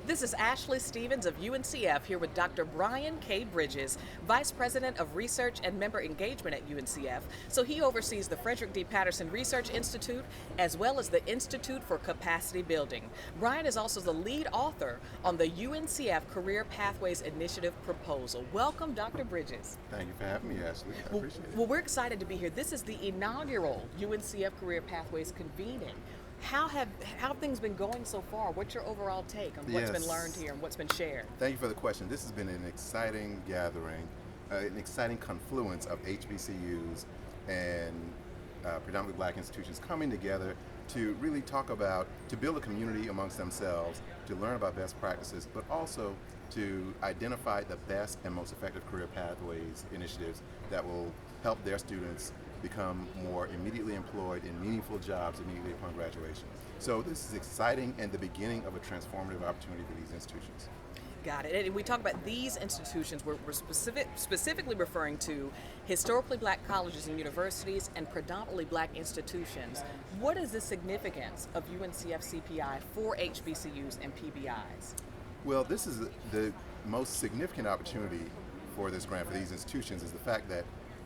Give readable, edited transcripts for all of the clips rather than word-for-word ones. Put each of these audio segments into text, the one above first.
This is Ashley Stevens of UNCF here with Dr. Brian K. Bridges, Vice President of Research and Member Engagement at UNCF. So he oversees the Frederick D. Patterson Research Institute as well as the Institute for Capacity Building. Brian is also the lead author on the UNCF Career Pathways Initiative proposal. Welcome, Dr. Bridges. Thank you for having me, Ashley. I appreciate it. Well, we're excited to be here. This is the inaugural UNCF Career Pathways convening. How have things been going so far? What's your overall take on what's been learned here and what's been shared? Thank you for the question. This has been an exciting gathering, an exciting confluence of HBCUs and predominantly black institutions coming together to really talk about, to build a community amongst themselves, to learn about best practices, but also to identify the best and most effective career pathways initiatives that will help their students become more immediately employed in meaningful jobs immediately upon graduation. So this is exciting and the beginning of a transformative opportunity for these institutions. Got it. And we talk about these institutions, we're specifically referring to historically black colleges and universities and predominantly black institutions. What is the significance of UNCF CPI for HBCUs and PBIs? Well, this is the most significant opportunity for this grant for these institutions is the fact that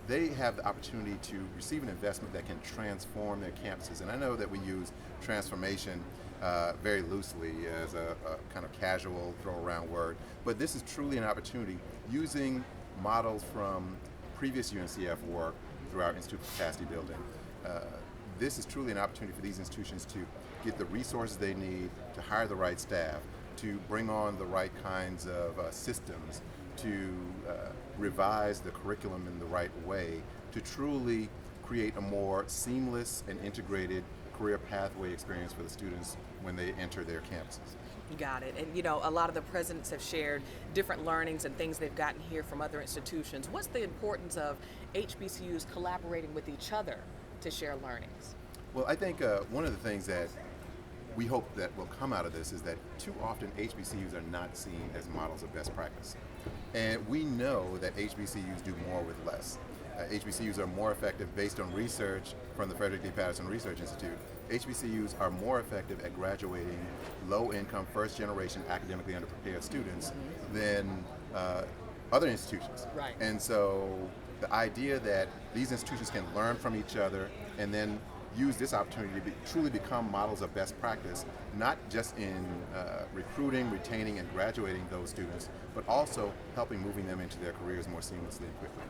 they have the opportunity to receive an investment that can transform their campuses. And I know that we use transformation very loosely as a kind of casual throw around word, but this is truly an opportunity using models from previous UNCF work through our Institute for Capacity Building. This is truly an opportunity for these institutions to get the resources they need, to hire the right staff, to bring on the right kinds of systems, to revise the curriculum in the right way, to truly create a more seamless and integrated career pathway experience for the students when they enter their campuses. You got it. And a lot of the presidents have shared different learnings and things they've gotten here from other institutions. What's the importance of HBCUs collaborating with each other to share learnings? Well, I think one of the things that we hope that will come out of this is that too often HBCUs are not seen as models of best practice. And we know that HBCUs do more with less. HBCUs are more effective based on research from the Frederick D. Patterson Research Institute. HBCUs are more effective at graduating low-income, first-generation, academically underprepared students than other institutions. Right. And so the idea that these institutions can learn from each other and then use this opportunity to truly become models of best practice, not just in recruiting, retaining, and graduating those students, but also helping moving them into their careers more seamlessly and quickly.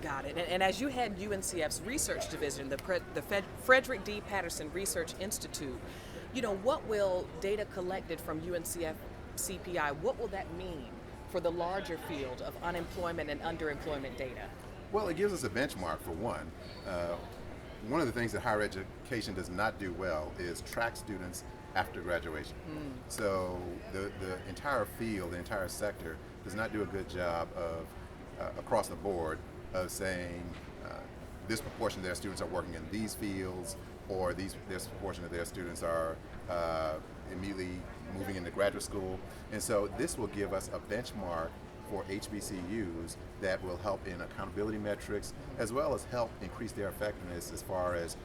Got it. And as you head UNCF's research division, the Frederick D. Patterson Research Institute, what will data collected from UNCF CPI, what will that mean for the larger field of unemployment and underemployment data? Well, it gives us a benchmark for one. One of the things that higher education does not do well is track students after graduation. So the entire field, the entire sector, does not do a good job of, across the board, of saying this proportion of their students are working in these fields, or this proportion of their students are immediately moving into graduate school. And so this will give us a benchmark for HBCUs that will help in accountability metrics, as well as help increase their effectiveness as far as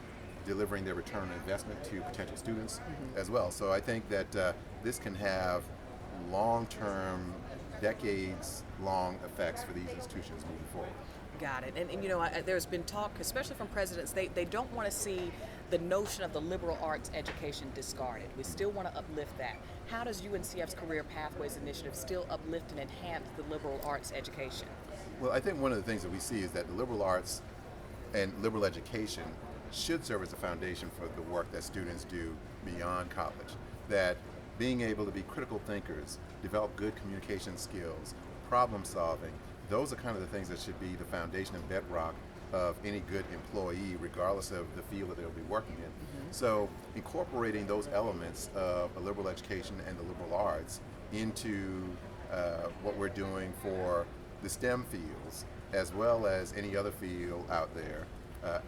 delivering their return on investment to potential students as well. So I think that this can have long-term, decades-long effects for these institutions moving forward. Got it. And there's been talk, especially from presidents, they don't want to see the notion of the liberal arts education discarded. We still want to uplift that. How does UNCF's Career Pathways Initiative still uplift and enhance the liberal arts education? Well, I think one of the things that we see is that the liberal arts and liberal education should serve as a foundation for the work that students do beyond college. That being able to be critical thinkers, develop good communication skills, problem solving, those are kind of the things that should be the foundation and bedrock of any good employee, regardless of the field that they'll be working in. So incorporating those elements of a liberal education and the liberal arts into what we're doing for the STEM fields, as well as any other field out there,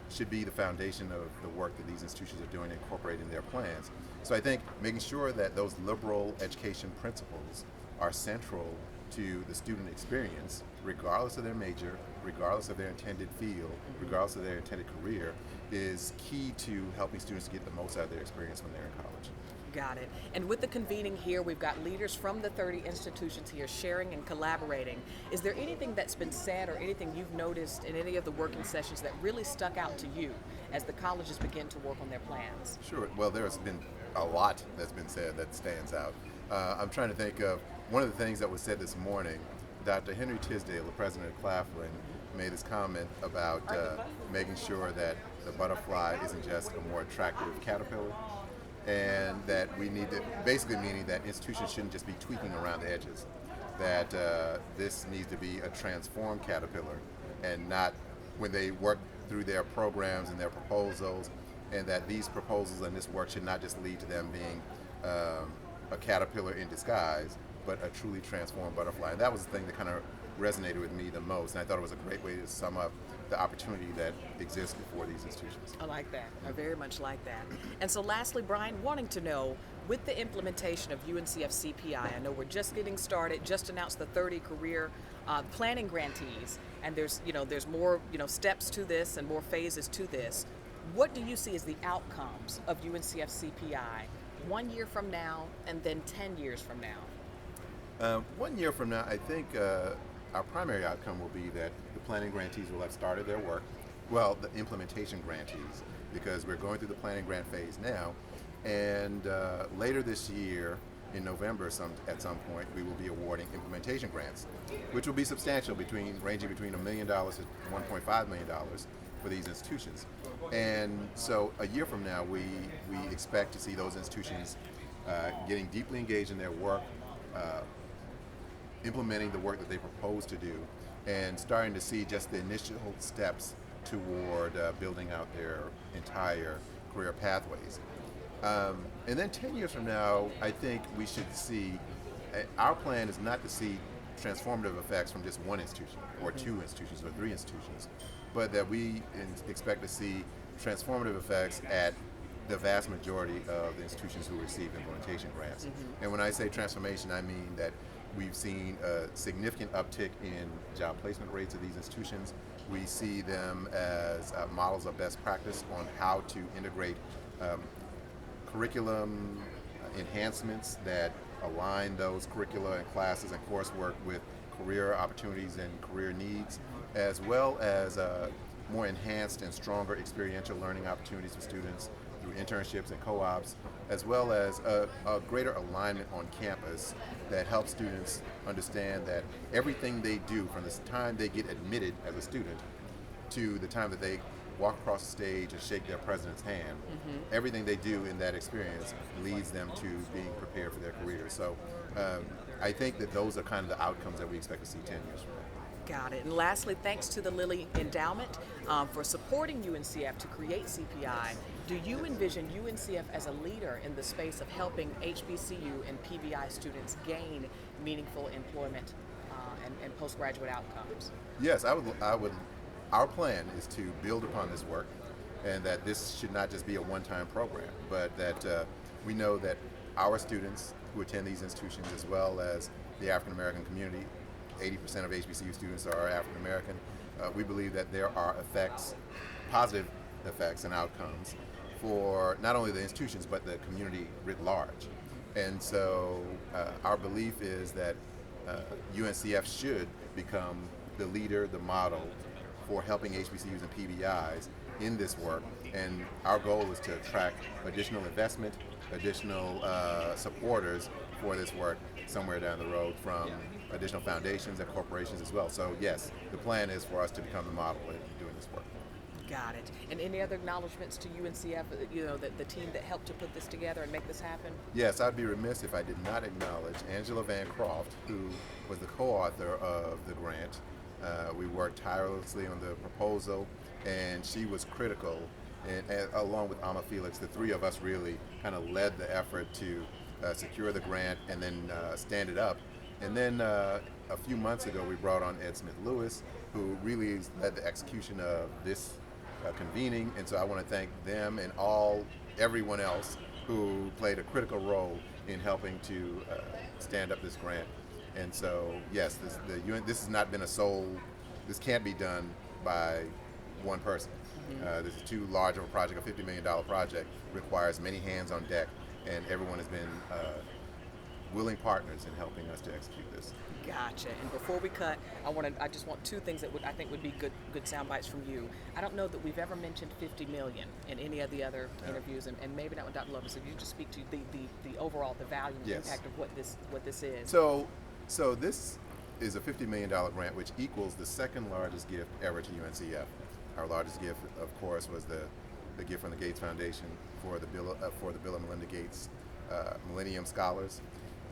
should be the foundation of the work that these institutions are doing, incorporating their plans. So I think making sure that those liberal education principles are central to the student experience, regardless of their major, regardless of their intended field, regardless of their intended career, is key to helping students get the most out of their experience when they're in college. Got it. And with the convening here, we've got leaders from the 30 institutions here sharing and collaborating. Is there anything that's been said or anything you've noticed in any of the working sessions that really stuck out to you as the colleges begin to work on their plans? Sure. Well, there's been a lot that's been said that stands out. I'm trying to think of one of the things that was said this morning. Dr. Henry Tisdale, the president of Claflin, made this comment about making sure that the butterfly isn't just a more attractive caterpillar, and that we need to, basically meaning that institutions shouldn't just be tweaking around the edges, that this needs to be a transformed caterpillar, and not when they work through their programs and their proposals, and that these proposals and this work should not just lead to them being a caterpillar in disguise, but a truly transformed butterfly. And that was the thing that kind of resonated with me the most, and I thought it was a great way to sum up the opportunity that exists before these institutions. I like that. I very much like that. And so lastly, Brian, wanting to know, with the implementation of UNCF CPI, I know we're just getting started, just announced the 30 career planning grantees, and there's more steps to this and more phases to this. What do you see as the outcomes of UNCF CPI 1 year from now and then 10 years from now? 1 year from now, I think our primary outcome will be that the planning grantees will have started their work. Well, the implementation grantees, because we're going through the planning grant phase now, and later this year, in November at some point, we will be awarding implementation grants, which will be substantial, ranging between $1 million to $1.5 million for these institutions. And so a year from now, we expect to see those institutions getting deeply engaged in their work, implementing the work that they propose to do, and starting to see just the initial steps toward building out their entire career pathways. And then 10 years from now, I think we should see, our plan is not to see transformative effects from just one institution, or two institutions, or three institutions, but that we expect to see transformative effects at the vast majority of the institutions who receive implementation grants. Mm-hmm. And when I say transformation, I mean that we've seen a significant uptick in job placement rates of these institutions. We see them as models of best practice on how to integrate curriculum enhancements that align those curricula and classes and coursework with career opportunities and career needs, as well as more enhanced and stronger experiential learning opportunities for students through internships and co-ops, as well as a greater alignment on campus that helps students understand that everything they do from the time they get admitted as a student to the time that they walk across the stage and shake their president's hand, everything they do in that experience leads them to being prepared for their careers. So I think that those are kind of the outcomes that we expect to see 10 years from now. Got it. And lastly, thanks to the Lilly Endowment for supporting UNCF to create CPI. Do you envision UNCF as a leader in the space of helping HBCU and PBI students gain meaningful employment and postgraduate outcomes? Yes, I would. Our plan is to build upon this work, and that this should not just be a one-time program, but that we know that our students who attend these institutions, as well as the African American community, 80% of HBCU students are African American. We believe that there are effects, positive effects and outcomes for not only the institutions but the community writ large. And so our belief is that UNCF should become the leader, the model for helping HBCUs and PBIs in this work. And our goal is to attract additional investment, additional supporters for this work somewhere down the road from additional foundations and corporations as well. So yes, the plan is for us to become the model in doing this work. Got it. And any other acknowledgments to UNCF, the team that helped to put this together and make this happen? Yes, I'd be remiss if I did not acknowledge Angela Van Croft, who was the co-author of the grant. We worked tirelessly on the proposal, and she was critical, and along with Alma Felix, the three of us really kind of led the effort to secure the grant and then stand it up. And then a few months ago, we brought on Ed Smith-Lewis, who really led the execution of this convening. And so I want to thank them and everyone else who played a critical role in helping to stand up this grant. And so, yes, this has not been this can't be done by one person. This is too large of a project. A $50 million project requires many hands on deck. and everyone has been willing partners in helping us to execute this. Gotcha. And before we cut, I just want two things that I think would be good sound bites from you. I don't know that we've ever mentioned 50 million in any of the other interviews, and maybe not with Dr. Lovelace. If you just speak to the overall, the value and Yes. impact of what this is. So this is a $50 million grant, which equals the second largest gift ever to UNCF. Our largest gift, of course, was the gift from the Gates Foundation for the Bill and Melinda Gates Millennium Scholars.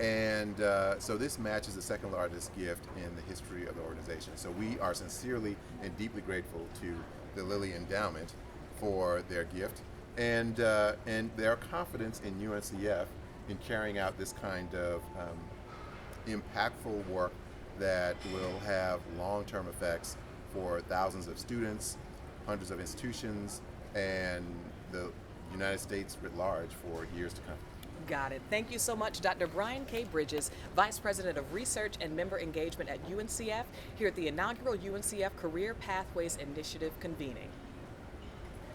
And so this matches the second largest gift in the history of the organization. So we are sincerely and deeply grateful to the Lilly Endowment for their gift and their confidence in UNCF in carrying out this kind of impactful work that will have long-term effects for thousands of students, hundreds of institutions, and the United States writ large for years to come. Got it. Thank you so much, Dr. Brian K. Bridges, Vice President of Research and Member Engagement at UNCF, here at the inaugural UNCF Career Pathways Initiative convening.